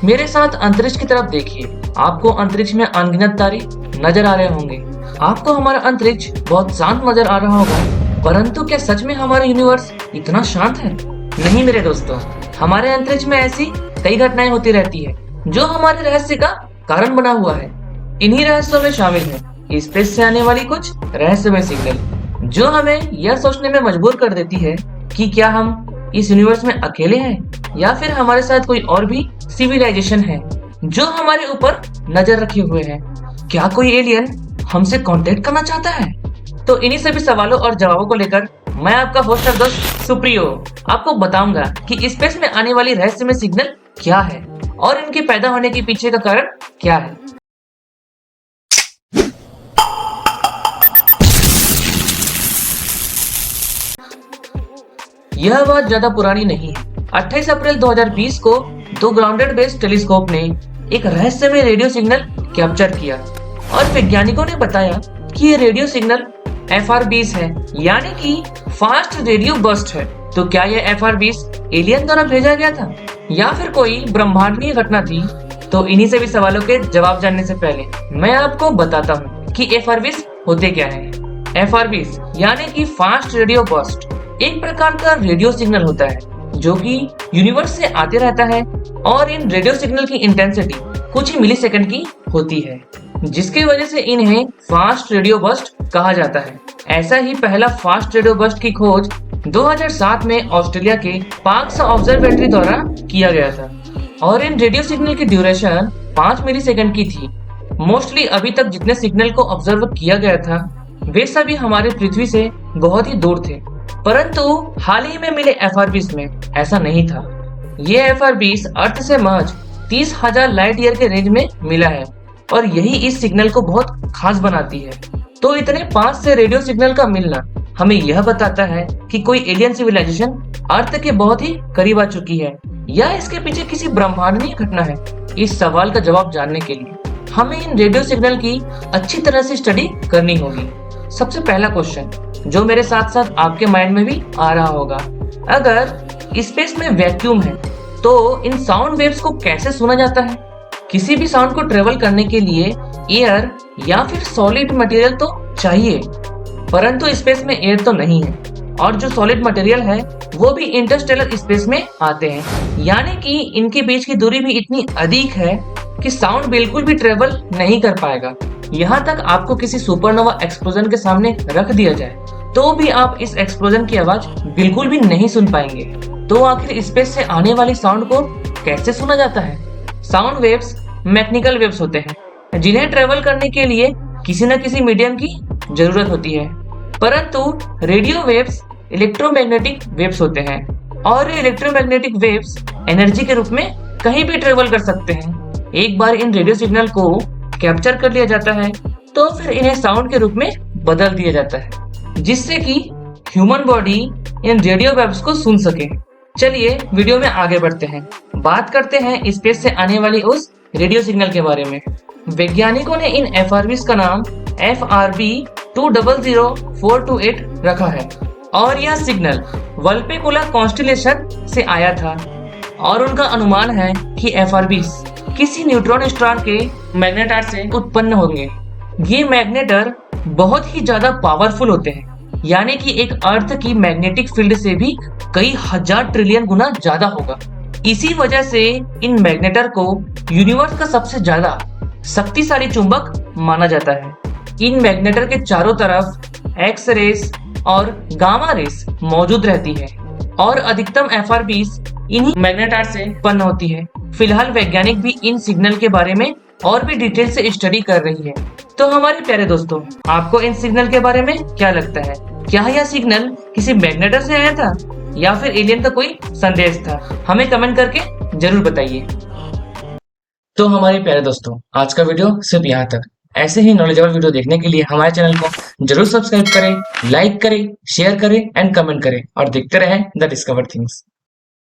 मेरे साथ अंतरिक्ष की तरफ देखिए। आपको अंतरिक्ष में अनगिनत तारे नजर आ रहे होंगे। आपको हमारा अंतरिक्ष बहुत शांत नजर आ रहा होगा, परंतु क्या सच में हमारा यूनिवर्स इतना शांत है? नहीं मेरे दोस्तों, हमारे अंतरिक्ष में ऐसी कई घटनाएं होती रहती है जो हमारे रहस्य का कारण बना हुआ है। इन्हीं रहस्यों में शामिल है स्पेस से आने वाली कुछ रहस्यमय सिग्नल, जो हमें यह सोचने में मजबूर कर देती है कि क्या हम इस यूनिवर्स में अकेले हैं या फिर हमारे साथ कोई और भी सिविलाइजेशन है जो हमारे ऊपर नजर रखे हुए है। क्या कोई एलियन हमसे कांटेक्ट करना चाहता है? तो इन्हीं सभी सवालों और जवाबों को लेकर मैं आपका होस्ट और दोस्त सुप्रियो आपको बताऊंगा कि स्पेस में आने वाली रहस्यमय सिग्नल क्या है और इनके पैदा होने के पीछे का कारण क्या है। यह बात ज्यादा पुरानी नहीं है। 28 अप्रैल 2020 को दो ग्राउंडेड बेस्ड टेलीस्कोप ने एक रहस्यमय रेडियो सिग्नल कैप्चर किया और वैज्ञानिकों ने बताया कि ये रेडियो सिग्नल FR-20 है, यानी कि फास्ट रेडियो बर्स्ट है। तो क्या यह FR-20 एलियन द्वारा भेजा गया था या फिर कोई ब्रह्मांडीय घटना थी? तो इन्हीं सभी सवालों के जवाब जानने से पहले मैं आपको बताता हूँ कि FR-20 होते क्या है। FR-20 यानी कि फास्ट रेडियो बर्स्ट एक प्रकार का रेडियो सिग्नल होता है जो कि यूनिवर्स से आते रहता है और इन रेडियो सिग्नल की इंटेंसिटी कुछ ही मिलीसेकंड की होती है, जिसकी वजह से इन्हें फास्ट रेडियो बर्स्ट कहा जाता है। ऐसा ही पहला फास्ट रेडियो बर्स्ट की खोज 2007 में ऑस्ट्रेलिया के पार्क्स ऑब्जर्वेटरी द्वारा किया गया था और इन रेडियो सिग्नल की ड्यूरेशन 5 मिलीसेकंड की थी। मोस्टली अभी तक जितने सिग्नल को ऑब्जर्व किया गया था वे सभी हमारे पृथ्वी से बहुत ही दूर थे, परंतु हाल ही में मिले FR-20 में ऐसा नहीं था। ये FR-20 अर्थ से महज 30,000 लाइट ईयर के रेंज में मिला है और यही इस सिग्नल को बहुत खास बनाती है। तो इतने पास से रेडियो सिग्नल का मिलना हमें यह बताता है कि कोई एलियन सिविलाइजेशन अर्थ के बहुत ही करीब आ चुकी है या इसके पीछे किसी ब्रह्मांडीय घटना है। इस सवाल का जवाब जानने के लिए हमें इन रेडियो सिग्नल की अच्छी तरह से स्टडी करनी होगी। सबसे पहला क्वेश्चन जो मेरे साथ साथ आपके माइंड में भी आ रहा होगा, अगर स्पेस में वैक्यूम है तो इन साउंड वेव्स को कैसे सुना जाता है? किसी भी साउंड को ट्रेवल करने के लिए एयर या फिर सॉलिड मटेरियल तो चाहिए, परंतु स्पेस में एयर तो नहीं है और जो सॉलिड मटेरियल है वो भी इंटरस्टेलर स्पेस में आते हैं, यानी कि इनके बीच की दूरी भी इतनी अधिक है कि साउंड बिल्कुल भी ट्रेवल नहीं कर पाएगा। यहाँ तक आपको किसी सुपरनोवा एक्सप्लोजन के सामने रख दिया जाए तो भी आप इस एक्सप्लोजन की आवाज बिल्कुल भी नहीं सुन पाएंगे। तो आखिर स्पेस से आने वाली साउंड को कैसे सुना जाता है? साउंड वेव्स मैकेनिकल वेव्स होते हैं जिन्हें ट्रेवल करने के लिए किसी न किसी मीडियम की जरूरत होती है, परंतु रेडियो वेव्स इलेक्ट्रोमैग्नेटिक वेव्स होते हैं और ये इलेक्ट्रोमैग्नेटिक वेव्स एनर्जी के रूप में कहीं भी ट्रेवल कर सकते हैं। एक बार इन रेडियो सिग्नल को कैप्चर कर लिया जाता है तो फिर इन्हें साउंड के रूप में बदल दिया जाता है जिससे कि human body in radio waves को सुन सके। चलिए वीडियो में आगे बढ़ते हैं, बात करते हैं स्पेस से आने वाली उस रेडियो सिग्नल के बारे में। वैज्ञानिकों ने इन FR-20 का नाम FRB-200428 रखा है और यह सिग्नल वल्पेकुला कॉन्स्टिलेशन से आया था और उनका अनुमान है कि FR-20 किसी न्यूट्रॉन स्टार के मैग्नेटार से उत्पन्न होंगे। ये मैग्नेटर बहुत ही ज्यादा पावरफुल होते हैं, यानी कि एक अर्थ की मैग्नेटिक फील्ड से भी कई हजार ट्रिलियन गुना ज्यादा होगा। इसी वजह से इन मैग्नेटर को यूनिवर्स का सबसे ज्यादा शक्तिशाली चुंबक माना जाता है। इन मैग्नेटर के चारों तरफ एक्स रेस और गामा रेस मौजूद रहती है और अधिकतम FR-20 इन्हीं मैग्नेटार से उत्पन्न होती है। फिलहाल वैज्ञानिक भी इन सिग्नल के बारे में और भी डिटेल से स्टडी कर रही है। तो हमारे प्यारे दोस्तों, आपको इन सिग्नल के बारे में क्या लगता है? क्या यह सिग्नल किसी मैग्नेटर से आया था या फिर एलियन का कोई संदेश था? हमें कमेंट करके जरूर बताइए। तो हमारे प्यारे दोस्तों, आज का वीडियो सिर्फ यहाँ तक। ऐसे ही नॉलेजेबल वीडियो देखने के लिए हमारे चैनल को जरूर सब्सक्राइब करें, लाइक करें, शेयर करें एंड कमेंट करें और देखते रहें द डिस्कवर थिंग्स।